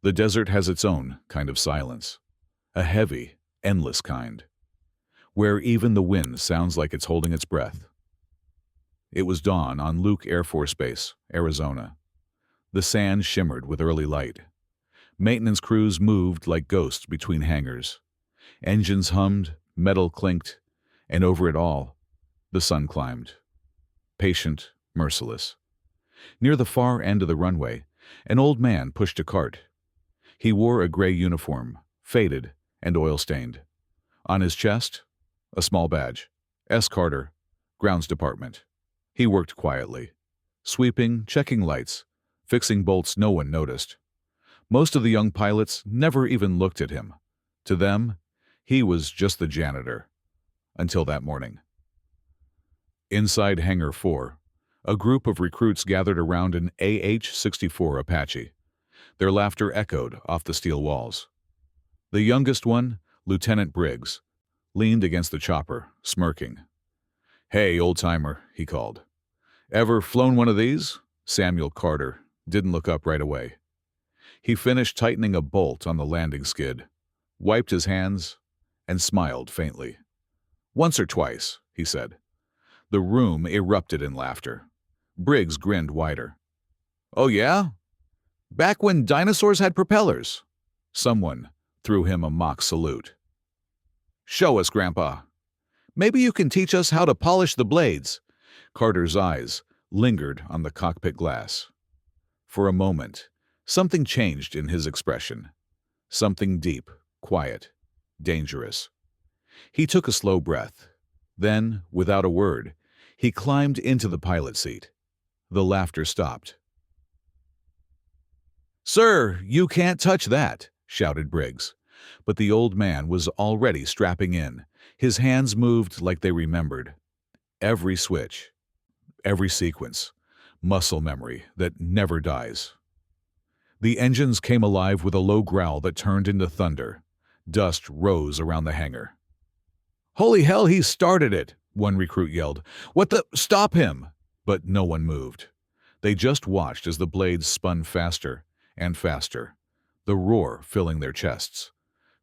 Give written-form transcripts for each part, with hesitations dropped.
The desert has its own kind of silence, a heavy, endless kind, where even the wind sounds like it's holding its breath. It was dawn on Luke Air Force Base, Arizona. The sand shimmered with early light. Maintenance crews moved like ghosts between hangars. Engines hummed, metal clinked, and over it all, the sun climbed. Patient, merciless. Near the far end of the runway, an old man pushed a cart. He wore a gray uniform, faded and oil-stained. On his chest, a small badge. S. Carter, Grounds Department. He worked quietly, sweeping, checking lights, fixing bolts no one noticed. Most of the young pilots never even looked at him. To them, he was just the janitor. Until that morning. Inside Hangar 4, a group of recruits gathered around an AH-64 Apache. Their laughter echoed off the steel walls. The youngest one, Lieutenant Briggs, leaned against the chopper, smirking. "Hey, old-timer," he called. "Ever flown one of these?" Samuel Carter didn't look up right away. He finished tightening a bolt on the landing skid, wiped his hands, and smiled faintly. "Once or twice," he said. The room erupted in laughter. Briggs grinned wider. "Oh yeah? Back when dinosaurs had propellers." Someone threw him a mock salute. "Show us, Grandpa. Maybe you can teach us how to polish the blades." Carter's eyes lingered on the cockpit glass. For a moment, something changed in his expression. Something deep, quiet, dangerous. He took a slow breath. Then, without a word, he climbed into the pilot seat. The laughter stopped. "Sir, you can't touch that," shouted Briggs. But the old man was already strapping in. His hands moved like they remembered. Every switch, every sequence, muscle memory that never dies. The engines came alive with a low growl that turned into thunder. Dust rose around the hangar. "Holy hell, he started it!" one recruit yelled. "What the— Stop him!" But no one moved. They just watched as the blades spun faster and faster, the roar filling their chests.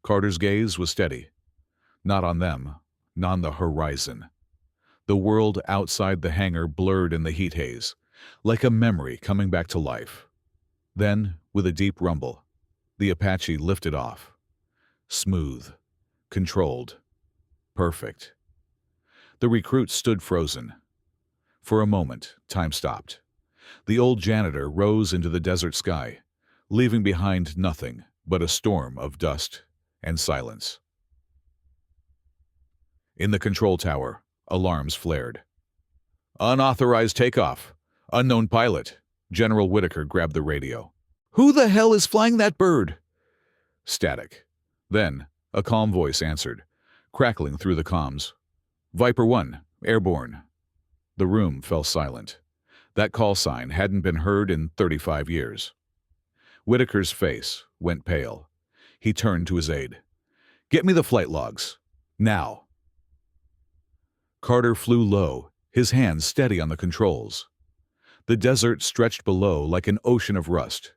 Carter's gaze was steady. Not on them, not on the horizon. The world outside the hangar blurred in the heat haze, like a memory coming back to life. Then, with a deep rumble, the Apache lifted off. Smooth, controlled, perfect. The recruits stood frozen. For a moment, time stopped. The old janitor rose into the desert sky, leaving behind nothing but a storm of dust and silence. In the control tower, alarms flared. "Unauthorized takeoff. Unknown pilot." General Whitaker grabbed the radio. "Who the hell is flying that bird?" Static. Then, a calm voice answered, crackling through the comms. "Viper 1, airborne." The room fell silent. That call sign hadn't been heard in 35 years. Whitaker's face went pale. He turned to his aide. "Get me the flight logs. Now." Carter flew low, his hands steady on the controls. The desert stretched below like an ocean of rust.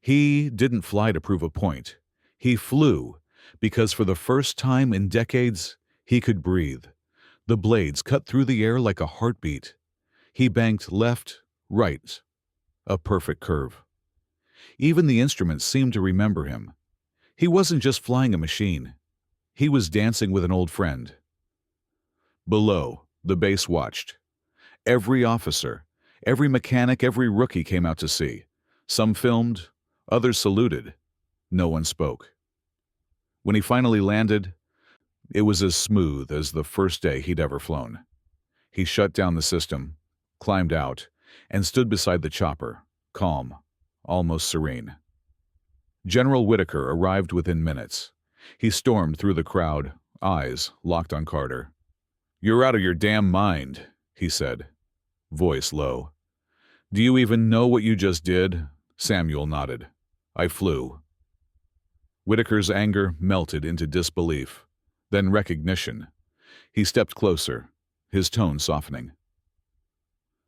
He didn't fly to prove a point. He flew because for the first time in decades, he could breathe. The blades cut through the air like a heartbeat. He banked left, right, a perfect curve. Even the instruments seemed to remember him. He wasn't just flying a machine. He was dancing with an old friend. Below, the base watched. Every officer, every mechanic, every rookie came out to see. Some filmed, others saluted. No one spoke. When he finally landed, it was as smooth as the first day he'd ever flown. He shut down the system, climbed out, and stood beside the chopper, calm, almost serene. General Whitaker arrived within minutes. He stormed through the crowd, eyes locked on Carter. "You're out of your damn mind," he said, voice low. "Do you even know what you just did?" Samuel nodded. "I flew." Whitaker's anger melted into disbelief, then recognition. He stepped closer, his tone softening.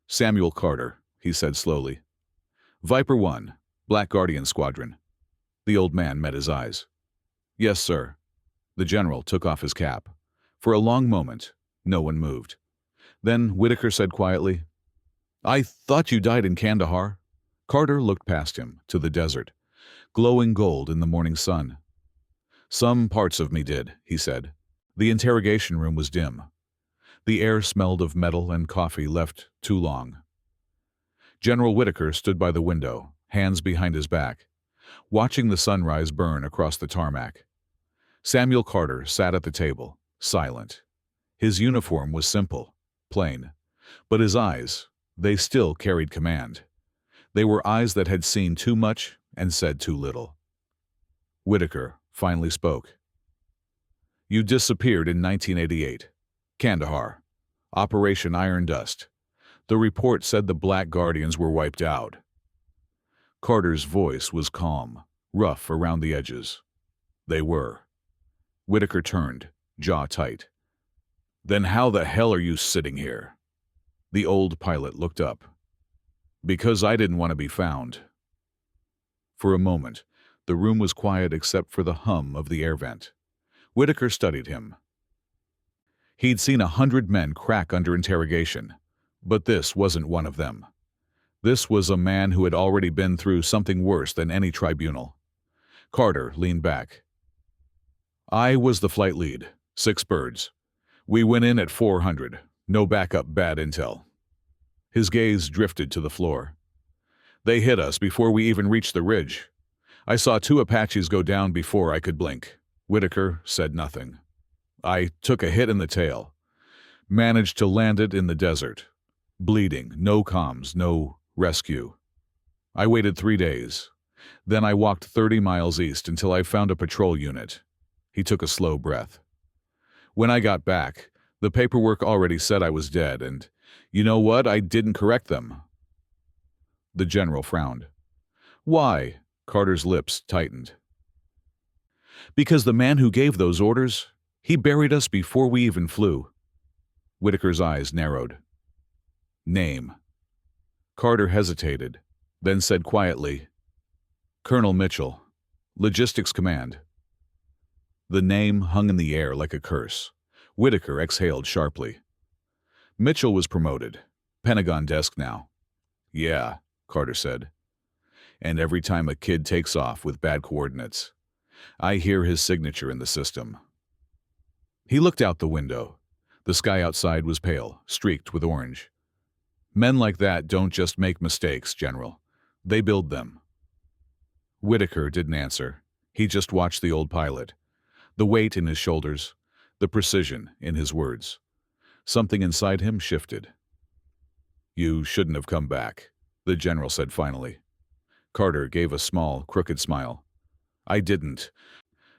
"Samuel Carter," he said slowly. "Viper 1, Black Guardian Squadron. The old man met his eyes. "Yes, sir." The general took off his cap. For a long moment, no one moved. Then Whitaker said quietly, "I thought you died in Kandahar." Carter looked past him, to the desert, glowing gold in the morning sun. "Some parts of me did," he said. The interrogation room was dim. The air smelled of metal and coffee left too long. General Whitaker stood by the window, hands behind his back, watching the sunrise burn across the tarmac. Samuel Carter sat at the table, silent. His uniform was simple, plain, but his eyes, they still carried command. They were eyes that had seen too much and said too little. Whitaker finally spoke. "You disappeared in 1988. Kandahar. Operation Iron Dust. The report said the Black Guardians were wiped out." Carter's voice was calm, rough around the edges. "They were." Whitaker turned, jaw tight. "Then how the hell are you sitting here?" The old pilot looked up. "Because I didn't want to be found." For a moment, the room was quiet except for the hum of the air vent. Whitaker studied him. He'd seen 100 men crack under interrogation, but this wasn't one of them. This was a man who had already been through something worse than any tribunal. Carter leaned back. "I was the flight lead, 6 birds. We went in at 400, no backup, bad intel." His gaze drifted to the floor. "They hit us before we even reached the ridge. I saw 2 Apaches go down before I could blink." Whitaker said nothing. "I took a hit in the tail. Managed to land it in the desert. Bleeding, no comms, no rescue. I waited 3 days. Then I walked 30 miles east until I found a patrol unit." He took a slow breath. "When I got back, the paperwork already said I was dead, and you know what? I didn't correct them." The general frowned. "Why?" Carter's lips tightened. "Because the man who gave those orders, he buried us before we even flew." Whitaker's eyes narrowed. "Name." Carter hesitated, then said quietly, "Colonel Mitchell, Logistics Command." The name hung in the air like a curse. Whitaker exhaled sharply. Mitchell was promoted. Pentagon desk now. "Yeah," Carter said. "And every time a kid takes off with bad coordinates, I hear his signature in the system." He looked out the window. The sky outside was pale, streaked with orange. "Men like that don't just make mistakes, General. They build them." Whitaker didn't answer. He just watched the old pilot. The weight in his shoulders, the precision in his words. Something inside him shifted. "You shouldn't have come back," the general said finally. Carter gave a small, crooked smile. "I didn't.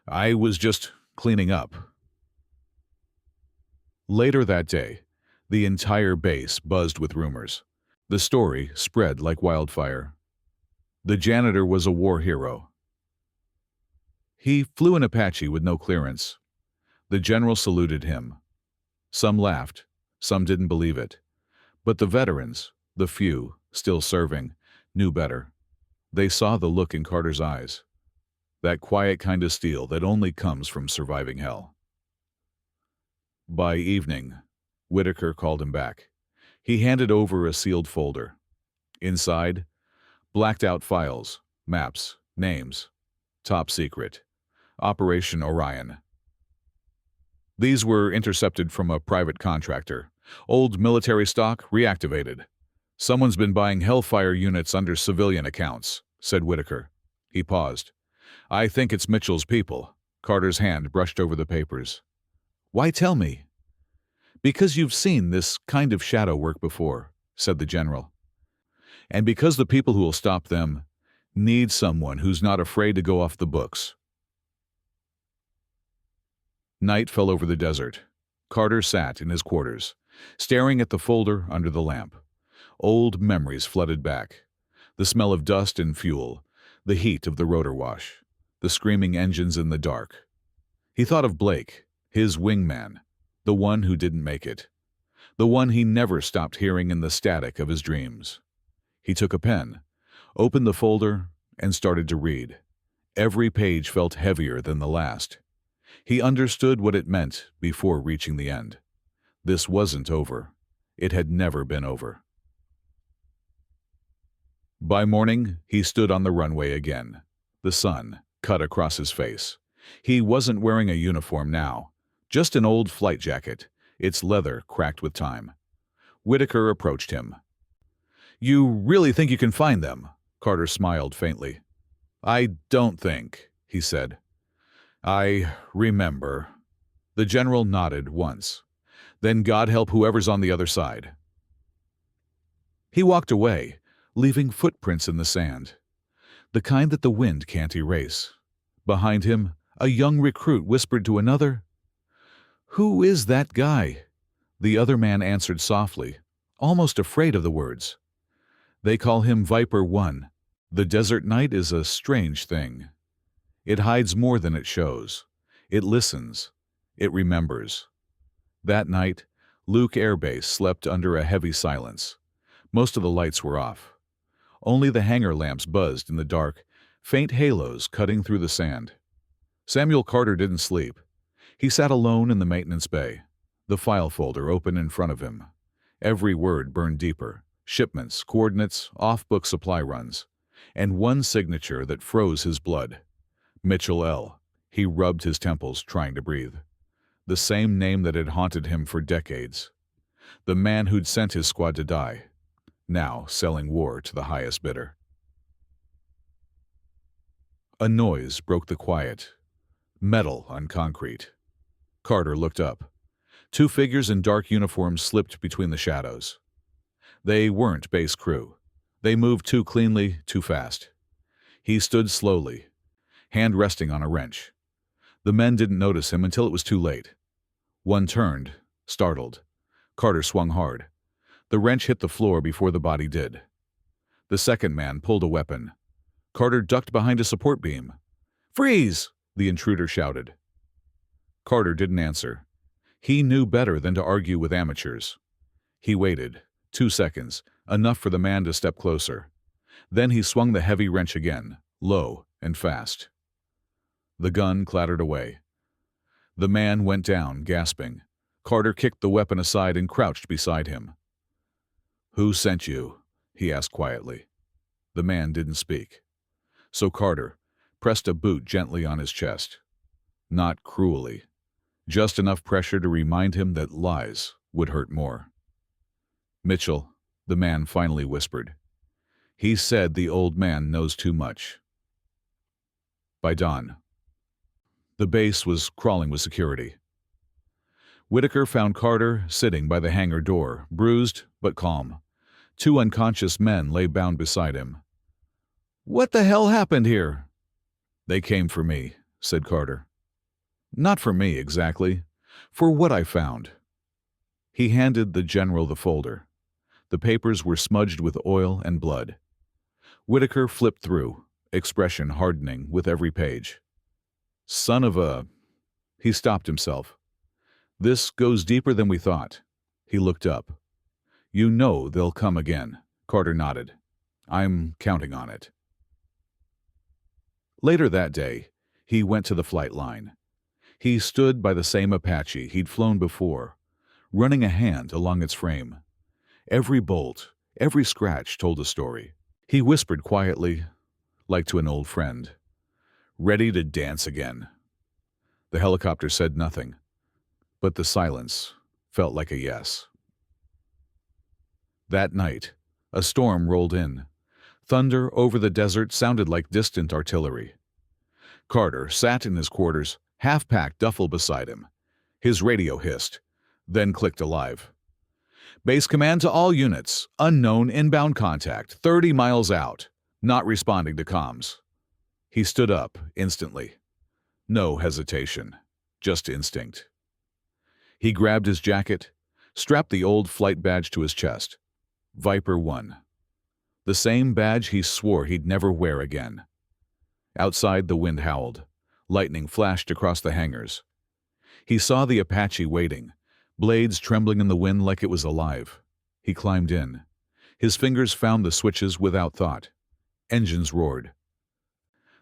I was just cleaning up." Later that day, the entire base buzzed with rumors. The story spread like wildfire. The janitor was a war hero. He flew an Apache with no clearance. The general saluted him. Some laughed, some didn't believe it. But the veterans, the few, still serving, knew better. They saw the look in Carter's eyes. That quiet kind of steel that only comes from surviving hell. By evening, Whitaker called him back. He handed over a sealed folder. Inside, blacked-out files, maps, names. Top secret. Operation Orion. These were intercepted from a private contractor. Old military stock reactivated. "Someone's been buying Hellfire units under civilian accounts," said Whitaker. He paused. "I think it's Mitchell's people." Carter's hand brushed over the papers. "Why tell me?" "Because you've seen this kind of shadow work before," said the general. "And because the people who will stop them need someone who's not afraid to go off the books." Night fell over the desert. Carter sat in his quarters, staring at the folder under the lamp. Old memories flooded back. The smell of dust and fuel, the heat of the rotor wash, the screaming engines in the dark. He thought of Blake, his wingman, the one who didn't make it, the one he never stopped hearing in the static of his dreams. He took a pen, opened the folder, and started to read. Every page felt heavier than the last. He understood what it meant before reaching the end. This wasn't over. It had never been over. By morning, he stood on the runway again. The sun cut across his face. He wasn't wearing a uniform now, just an old flight jacket, its leather cracked with time. Whitaker approached him. "You really think you can find them?" Carter smiled faintly. "I don't think," he said. "I remember." The general nodded once. "Then God help whoever's on the other side." He walked away, leaving footprints in the sand, the kind that the wind can't erase. Behind him, a young recruit whispered to another, "Who is that guy?" The other man answered softly, almost afraid of the words. "They call him Viper One. The desert night is a strange thing. It hides more than it shows. It listens. It remembers." That night, Luke Air Base slept under a heavy silence. Most of the lights were off. Only the hangar lamps buzzed in the dark, faint halos cutting through the sand. Samuel Carter didn't sleep. He sat alone in the maintenance bay, the file folder open in front of him. Every word burned deeper: shipments, coordinates, off-book supply runs, and one signature that froze his blood. Mitchell L. He rubbed his temples, trying to breathe. The same name that had haunted him for decades. The man who'd sent his squad to die, now selling war to the highest bidder. A noise broke the quiet. Metal on concrete. Carter looked up. Two figures in dark uniforms slipped between the shadows. They weren't base crew. They moved too cleanly, too fast. He stood slowly, hand resting on a wrench. The men didn't notice him until it was too late. One turned, startled. Carter swung hard. The wrench hit the floor before the body did. The second man pulled a weapon. Carter ducked behind a support beam. "Freeze!" the intruder shouted. Carter didn't answer. He knew better than to argue with amateurs. He waited. 2 seconds, enough for the man to step closer. Then he swung the heavy wrench again, low and fast. The gun clattered away. The man went down, gasping. Carter kicked the weapon aside and crouched beside him. "Who sent you?" he asked quietly. The man didn't speak. So Carter pressed a boot gently on his chest. Not cruelly. Just enough pressure to remind him that lies would hurt more. "Mitchell," the man finally whispered. "He said the old man knows too much." By dawn, the base was crawling with security. Whitaker found Carter sitting by the hangar door, bruised but calm. 2 unconscious men lay bound beside him. "What the hell happened here?" "They came for me," said Carter. "Not for me, exactly. For what I found." He handed the general the folder. The papers were smudged with oil and blood. Whitaker flipped through, expression hardening with every page. "Son of a..." He stopped himself. "This goes deeper than we thought." He looked up. "You know they'll come again." Carter nodded. "I'm counting on it." Later that day, he went to the flight line. He stood by the same Apache he'd flown before, running a hand along its frame. Every bolt, every scratch told a story. He whispered quietly, like to an old friend, "Ready to dance again." The helicopter said nothing, but the silence felt like a yes. That night, a storm rolled in. Thunder over the desert sounded like distant artillery. Carter sat in his quarters, half-packed duffel beside him. His radio hissed, then clicked alive. "Base command to all units. Unknown inbound contact, 30 miles out. Not responding to comms." He stood up instantly. No hesitation, just instinct. He grabbed his jacket, strapped the old flight badge to his chest. Viper One. The same badge he swore he'd never wear again. Outside, the wind howled. Lightning flashed across the hangars. He saw the Apache waiting, blades trembling in the wind like it was alive. He climbed in. His fingers found the switches without thought. Engines roared.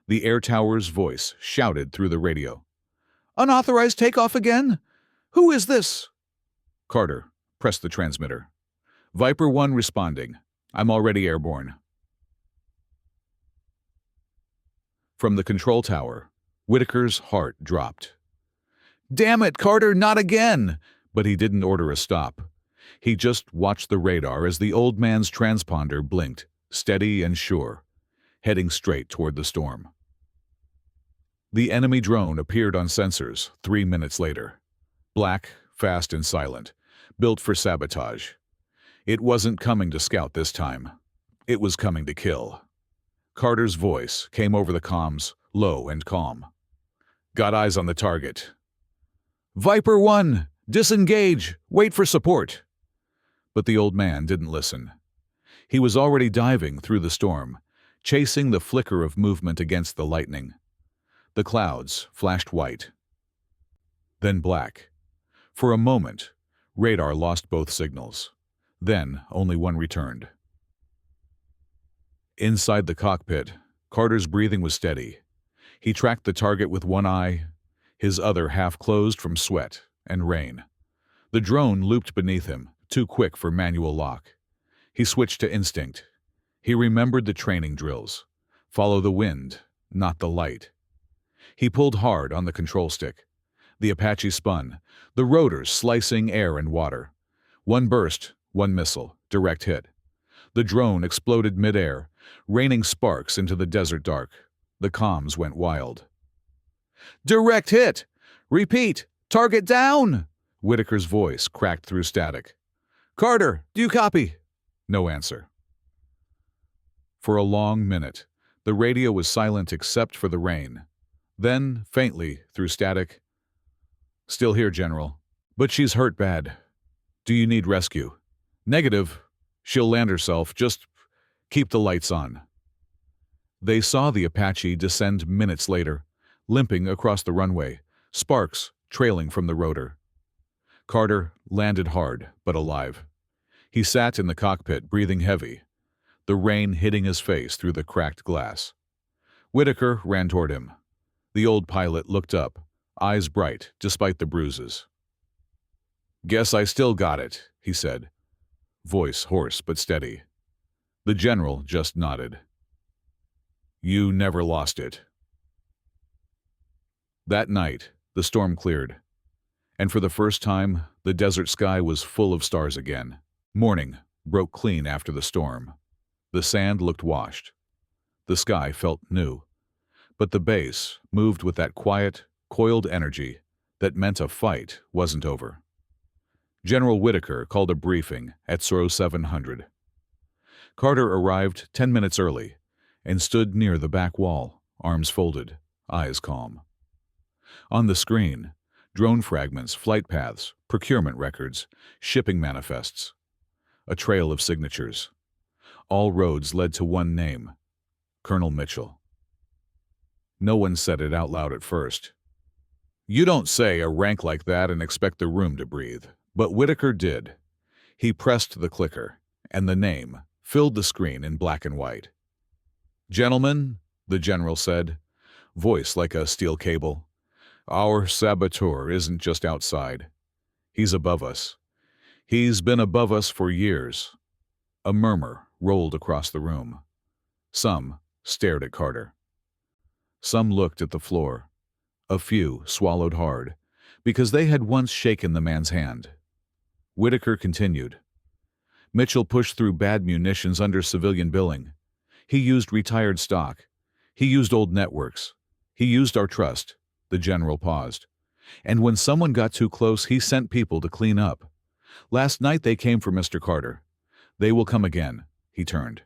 The air tower's voice shouted through the radio. "Unauthorized takeoff again? Who is this?" Carter pressed the transmitter. Viper 1 responding. "I'm already airborne." From the control tower, Whitaker's heart dropped. "Damn it, Carter, not again!" But he didn't order a stop. He just watched the radar as the old man's transponder blinked, steady and sure, heading straight toward the storm. The enemy drone appeared on sensors 3 minutes later. Black, fast and silent, built for sabotage. It wasn't coming to scout this time. It was coming to kill. Carter's voice came over the comms, low and calm. "Got eyes on the target." "Viper 1, disengage, wait for support." But the old man didn't listen. He was already diving through the storm, chasing the flicker of movement against the lightning. The clouds flashed white, then black. For a moment, radar lost both signals. Then only one returned. Inside the cockpit, Carter's breathing was steady. He tracked the target with one eye, his other half closed from sweat and rain. The drone looped beneath him, too quick for manual lock. He switched to instinct. He remembered the training drills. Follow the wind, not the light. He pulled hard on the control stick. The Apache spun, the rotors slicing air and water. One burst, one missile, direct hit. The drone exploded midair, raining sparks into the desert dark. The comms went wild. "Direct hit! Repeat! Target down!" Whitaker's voice cracked through static. "Carter, do you copy?" No answer. For a long minute, the radio was silent except for the rain. Then, faintly, through static, "Still here, General. But she's hurt bad. Do you need rescue?" "Negative. She'll land herself. Just keep the lights on." They saw the Apache descend minutes later, limping across the runway, sparks trailing from the rotor. Carter landed hard, but alive. He sat in the cockpit, breathing heavy, the rain hitting his face through the cracked glass. Whitaker ran toward him. The old pilot looked up, eyes bright despite the bruises. "Guess I still got it," he said, voice hoarse but steady. The general just nodded. "You never lost it." That night, the storm cleared, and for the first time, the desert sky was full of stars again. Morning broke clean after the storm. The sand looked washed. The sky felt new. But the base moved with that quiet, coiled energy that meant a fight wasn't over. General Whitaker called a briefing at SRO 700. Carter arrived 10 minutes early and stood near the back wall, arms folded, eyes calm. On the screen, drone fragments, flight paths, procurement records, shipping manifests. A trail of signatures. All roads led to one name, Colonel Mitchell. No one said it out loud at first. You don't say a rank like that and expect the room to breathe. But Whitaker did. He pressed the clicker, and the name filled the screen in black and white. "Gentlemen," the general said, voice like a steel cable, "our saboteur isn't just outside. He's above us. He's been above us for years." A murmur rolled across the room. Some stared at Carter. Some looked at the floor. A few swallowed hard, because they had once shaken the man's hand. Whitaker continued. "Mitchell pushed through bad munitions under civilian billing. He used retired stock. He used old networks. He used our trust." The general paused. "And when someone got too close, he sent people to clean up. Last night they came for Mr. Carter. They will come again." He turned.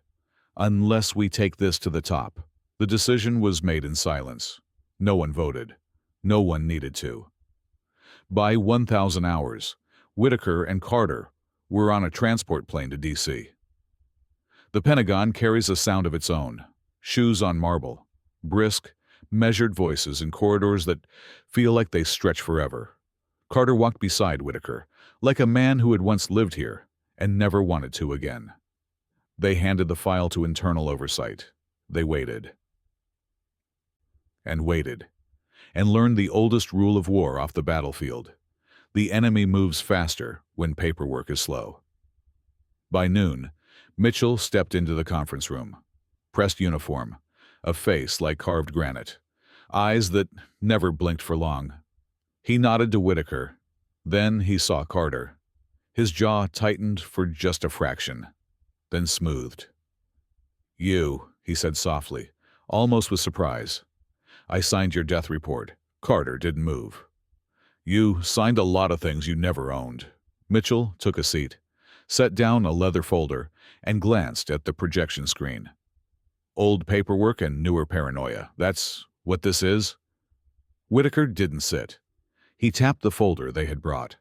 "Unless we take this to the top." The decision was made in silence. No one voted. No one needed to. By 1,000 hours, Whitaker and Carter were on a transport plane to D.C. The Pentagon carries a sound of its own. Shoes on marble. Brisk, measured voices in corridors that feel like they stretch forever. Carter walked beside Whitaker, like a man who had once lived here and never wanted to again. They handed the file to internal oversight. They waited. and waited, and learned the oldest rule of war off the battlefield. The enemy moves faster when paperwork is slow. By noon, Mitchell stepped into the conference room. Pressed uniform, a face like carved granite, eyes that never blinked for long. He nodded to Whitaker. Then he saw Carter. His jaw tightened for just a fraction, then smoothed. "You," he said softly, almost with surprise. "I signed your death report." Carter didn't move. "You signed a lot of things you never owned." Mitchell took a seat, set down a leather folder, and glanced at the projection screen. "Old paperwork and newer paranoia. That's what this is?" Whitaker didn't sit. He tapped the folder they had brought.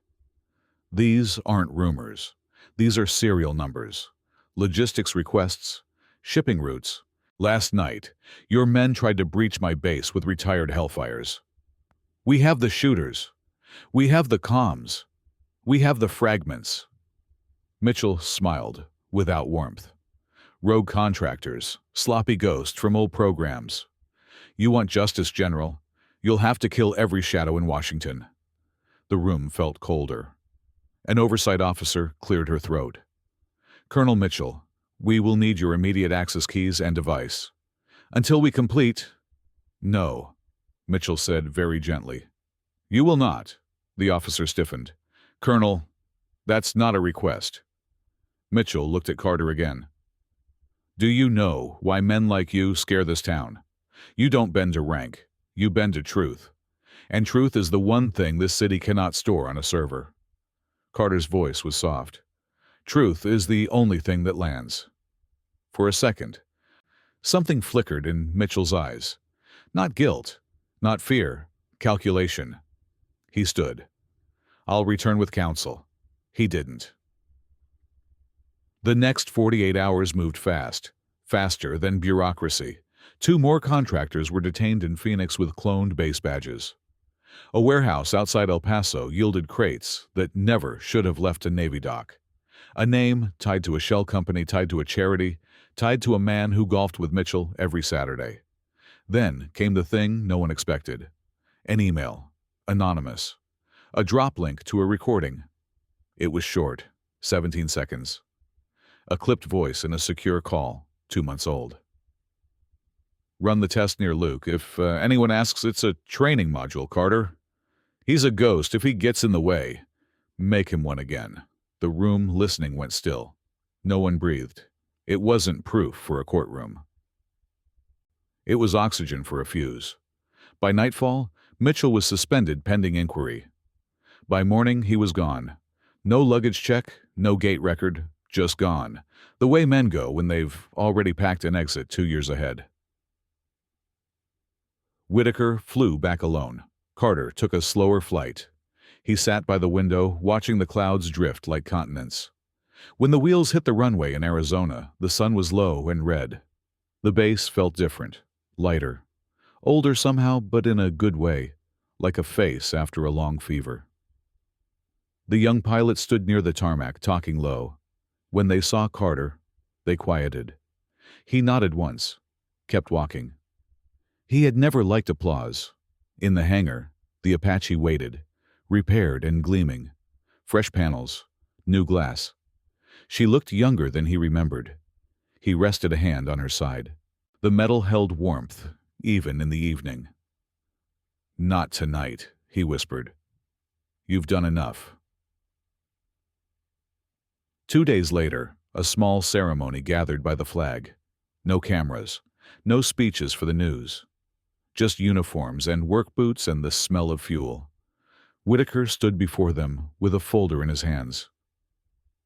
"These aren't rumors. These are serial numbers, logistics requests, shipping routes. Last night, your men tried to breach my base with retired Hellfires. We have the shooters. We have the comms. We have the fragments." Mitchell smiled, without warmth. "Rogue contractors, sloppy ghosts from old programs. You want justice, General? You'll have to kill every shadow in Washington." The room felt colder. An oversight officer cleared her throat. "Colonel Mitchell, we will need your immediate access keys and device. Until we complete—" "No," Mitchell said very gently. "You will not." The officer stiffened. "Colonel, that's not a request." Mitchell looked at Carter again. "Do you know why men like you scare this town? You don't bend to rank. You bend to truth. And truth is the one thing this city cannot store on a server." Carter's voice was soft. "Truth is the only thing that lands." For a second, something flickered in Mitchell's eyes. Not guilt, not fear, calculation. He stood. "I'll return with counsel." He didn't. The next 48 hours moved fast, faster than bureaucracy. 2 more contractors were detained in Phoenix with cloned base badges. A warehouse outside El Paso yielded crates that never should have left a Navy dock. A name tied to a shell company, tied to a charity, tied to a man who golfed with Mitchell every Saturday. Then came the thing no one expected. An email, anonymous. A drop link to a recording. It was short, 17 seconds. A clipped voice in a secure call, 2 months old. "Run the test near Luke. If anyone asks, it's a training module, Carter. He's a ghost. If he gets in the way, make him one again." The room listening went still. No one breathed. It wasn't proof for a courtroom. It was oxygen for a fuse. By nightfall, Mitchell was suspended pending inquiry. By morning, he was gone. No luggage check, no gate record, just gone. The way men go when they've already packed an exit 2 years ahead. Whitaker flew back alone. Carter took a slower flight. He sat by the window, watching the clouds drift like continents. When the wheels hit the runway in Arizona, the sun was low and red. The base felt different, lighter, older somehow, but in a good way, like a face after a long fever. The young pilot stood near the tarmac, talking low. When they saw Carter, they quieted. He nodded once, kept walking. He had never liked applause. In the hangar, the Apache waited, repaired and gleaming. Fresh panels, new glass. She looked younger than he remembered. He rested a hand on her side. The metal held warmth, even in the evening. "Not tonight," he whispered. "You've done enough." 2 days later, a small ceremony gathered by the flag. No cameras, no speeches for the news. Just uniforms and work boots and the smell of fuel. Whitaker stood before them with a folder in his hands.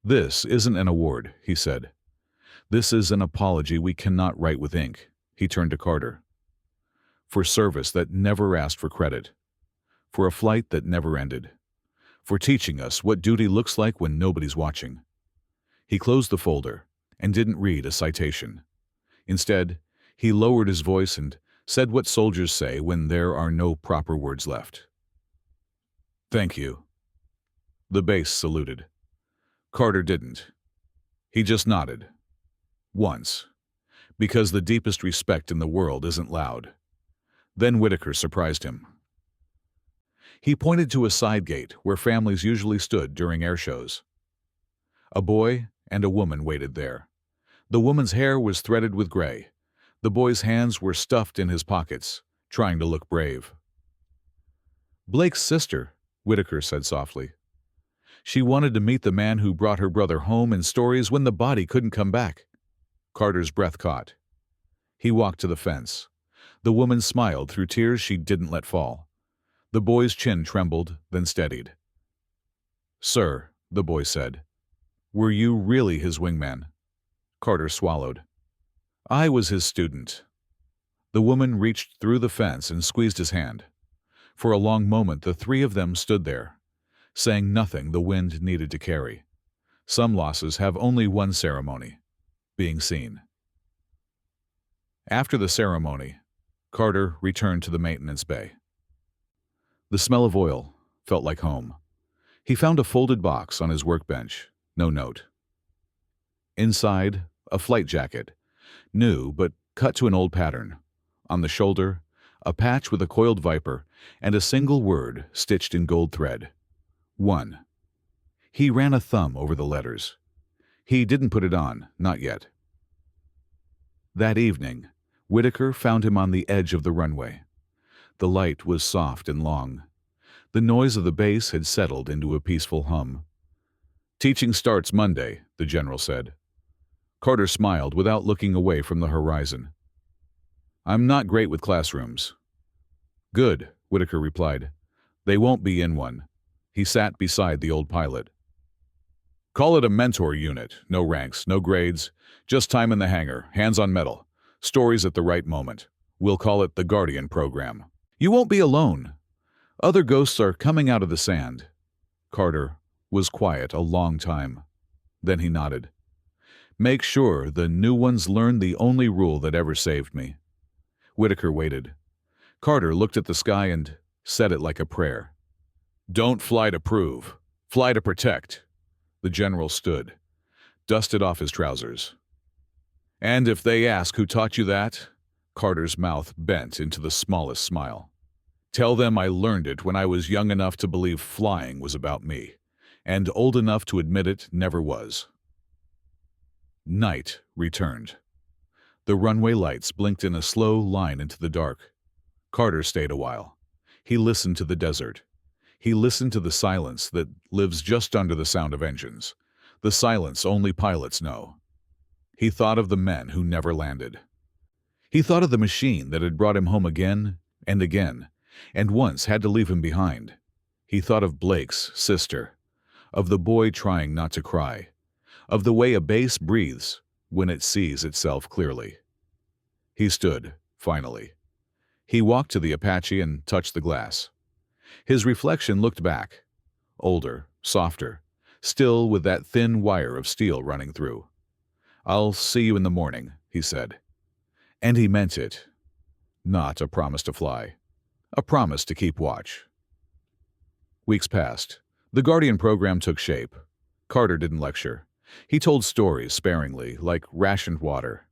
"This isn't an award," he said. "This is an apology we cannot write with ink." He turned to Carter. "For service that never asked for credit. For a flight that never ended. For teaching us what duty looks like when nobody's watching." He closed the folder and didn't read a citation. Instead, he lowered his voice and said what soldiers say when there are no proper words left. "Thank you." The base saluted. Carter didn't. He just nodded. Once. Because the deepest respect in the world isn't loud. Then Whitaker surprised him. He pointed to a side gate where families usually stood during air shows. A boy and a woman waited there. The woman's hair was threaded with gray. The boy's hands were stuffed in his pockets, trying to look brave. "Blake's sister," Whitaker said softly. "She wanted to meet the man who brought her brother home in stories when the body couldn't come back." Carter's breath caught. He walked to the fence. The woman smiled through tears she didn't let fall. The boy's chin trembled, then steadied. "Sir," the boy said, "were you really his wingman?" Carter swallowed. "I was his student." The woman reached through the fence and squeezed his hand. For a long moment the three of them stood there, saying nothing the wind needed to carry. Some losses have only one ceremony: being seen. After the ceremony, Carter returned to the maintenance bay. The smell of oil felt like home. He found a folded box on his workbench, no note. Inside, a flight jacket, new but cut to an old pattern. On the shoulder, a patch with a coiled viper and a single word stitched in gold thread: 1. He ran a thumb over the letters. He didn't put it on, not yet. That evening, Whitaker found him on the edge of the runway. The light was soft and long. The noise of the base had settled into a peaceful hum. "Teaching starts Monday," the general said. Carter smiled without looking away from the horizon. "I'm not great with classrooms." "Good," Whitaker replied. "They won't be in one." He sat beside the old pilot. "Call it a mentor unit. No ranks, no grades, just time in the hangar, hands on metal, stories at the right moment. We'll call it the Guardian program. You won't be alone. Other ghosts are coming out of the sand." Carter was quiet a long time. Then he nodded. "Make sure the new ones learn the only rule that ever saved me." Whitaker waited. Carter looked at the sky and said it like a prayer. "Don't fly to prove. Fly to protect." The general stood, dusted off his trousers. "And if they ask who taught you that," Carter's mouth bent into the smallest smile, "tell them I learned it when I was young enough to believe flying was about me, and old enough to admit it never was." Night returned. The runway lights blinked in a slow line into the dark. Carter stayed a while. He listened to the desert. He listened to the silence that lives just under the sound of engines, the silence only pilots know. He thought of the men who never landed. He thought of the machine that had brought him home again and again, and once had to leave him behind. He thought of Blake's sister, of the boy trying not to cry, of the way a base breathes when it sees itself clearly. He stood, finally. He walked to the Apache and touched the glass. His reflection looked back, older, softer, still with that thin wire of steel running through. "I'll see you in the morning," he said. And he meant it. Not a promise to fly. A promise to keep watch. Weeks passed. The Guardian program took shape. Carter didn't lecture. He told stories sparingly, like rationed water.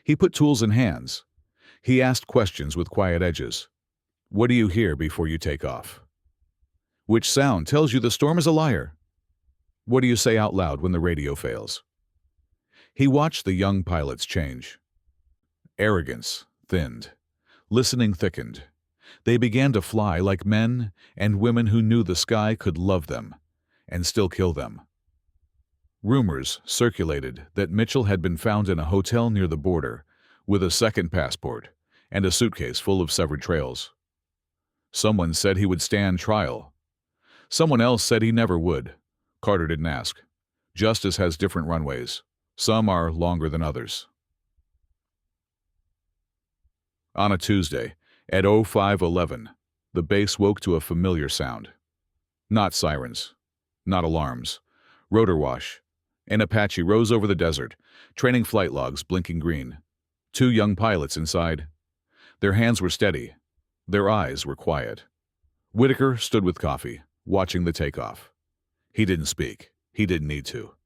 He put tools in hands. He asked questions with quiet edges. "What do you hear before you take off?" "Which sound tells you the storm is a liar?" "What do you say out loud when the radio fails?" He watched the young pilots change. Arrogance thinned. Listening thickened. They began to fly like men and women who knew the sky could love them and still kill them. Rumors circulated that Mitchell had been found in a hotel near the border with a second passport and a suitcase full of severed trails. Someone said he would stand trial. Someone else said he never would. Carter didn't ask. Justice has different runways. Some are longer than others. On a Tuesday, at 05:11, the base woke to a familiar sound. Not sirens, not alarms. Rotor wash. An Apache rose over the desert, training flight logs blinking green. 2 young pilots inside. Their hands were steady. Their eyes were quiet. Whitaker stood with coffee, watching the takeoff. He didn't speak. He didn't need to.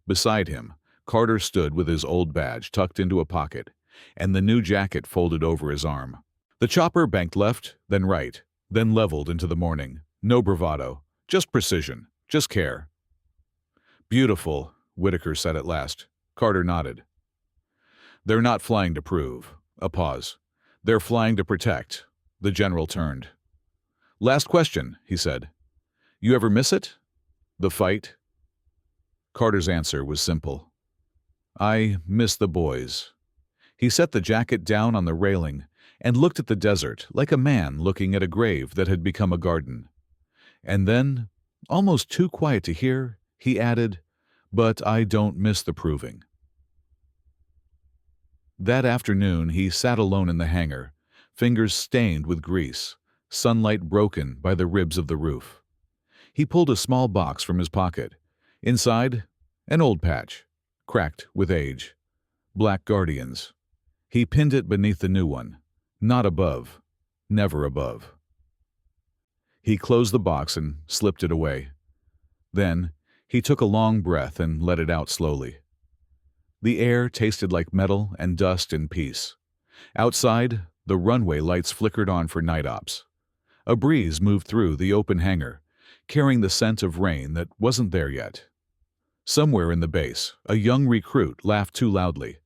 Beside him, Carter stood with his old badge tucked into a pocket and the new jacket folded over his arm. The chopper banked left, then right, then leveled into the morning. No bravado, just precision, just care. Beautiful, Whitaker said at last. Carter nodded. They're not flying to prove. A pause. They're flying to protect. The general turned. Last question, he said. You ever miss it? The fight? Carter's answer was simple. I miss the boys. He set the jacket down on the railing and looked at the desert like a man looking at a grave that had become a garden. And then, almost too quiet to hear, he added, but I don't miss the proving. That afternoon he sat alone in the hangar, fingers stained with grease, sunlight broken by the ribs of the roof. He pulled a small box from his pocket. Inside, an old patch, cracked with age. Black Guardians. He pinned it beneath the new one. Not above. Never above. He closed the box and slipped it away. Then, he took a long breath and let it out slowly. The air tasted like metal and dust in peace. Outside, the runway lights flickered on for night ops. A breeze moved through the open hangar, carrying the scent of rain that wasn't there yet. Somewhere in the base, a young recruit laughed too loudly,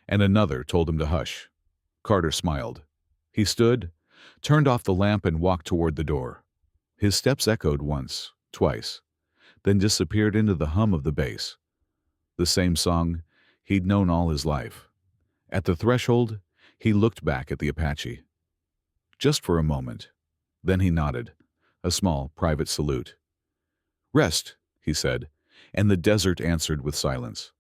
and another told him to hush. Carter smiled. He stood, turned off the lamp and walked toward the door. His steps echoed once, twice, then disappeared into the hum of the bass. The same song he'd known all his life. At the threshold, he looked back at the Apache. Just for a moment. Then he nodded, a small private salute. Rest, he said, and the desert answered with silence.